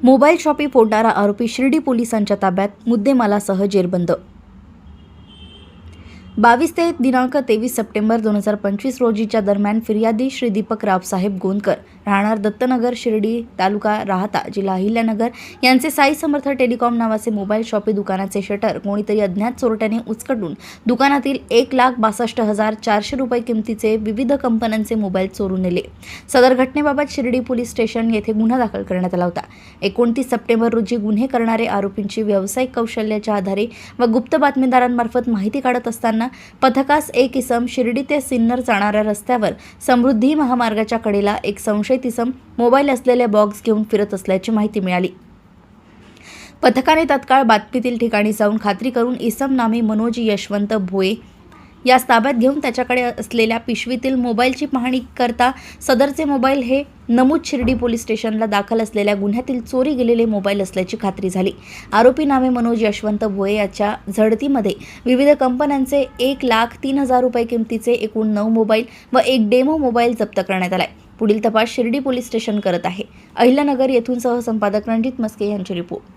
Mobile shoppe फोडणारा आरोपी शिर्डी पोलिसांच्या ताब्यात, मुद्देमालासह जेरबंद। 22 ते दिनांक 23 सप्टेंबर 2025 रोजीच्या दरम्यान फिर्यादी श्री दीपक रावसाहेब गोंदकर, राहणार दत्तनगर, शिर्डी, तालुका राहता, जिल्हा अहिल्यानगर यांचे साई समर्थ टेलिकॉम नावाचे मोबाईल शॉपी दुकानाचे शटर कोणीतरी अज्ञात चोरट्याने उचकटून दुकानातील 1,62,400 रुपये किमतीचे विविध कंपन्यांचे मोबाईल चोरून नेले। सदर घटनेबाबत शिर्डी पोलीस स्टेशन येथे गुन्हा दाखल करण्यात आला होता। 29 सप्टेंबर रोजी गुन्हे करणारे आरोपींची व्यावसायिक कौशल्याच्या आधारे व गुप्त बातमीदारांमार्फत माहिती काढत असताना पथकास एक इसम शिर्डी ते सिन्नर जाणाऱ्या रस्त्यावर समृद्धी महामार्गाच्या कडेला एक संशयित इसम मोबाईल असलेले बॉक्स घेऊन फिरत असल्याची माहिती मिळाली। पथकाने तत्काळ बातमीतील ठिकाणी जाऊन खात्री करून इसम नामे मनोज यशवंत भोये यास ताब्यात घेऊन त्याच्याकडे असलेल्या पिशवीतील मोबाईलची पाहणी करता सदरचे मोबाईल हे नमूद शिर्डी पोलीस स्टेशनला दाखल असलेल्या गुन्ह्यातील चोरी गेलेले मोबाईल असल्याची खात्री झाली। आरोपी नामे मनोज यशवंत भोये याच्या झडतीमध्ये विविध कंपन्यांचे 1,03,000 रुपये किमतीचे एकूण 9 मोबाईल व एक डेमो मोबाईल जप्त करण्यात आलाय। पुढील तपास शिर्डी पोलीस स्टेशन करत आहे। अहिल्यानगर येथून सहसंपादक रणजित मस्के यांची रिपोर्ट।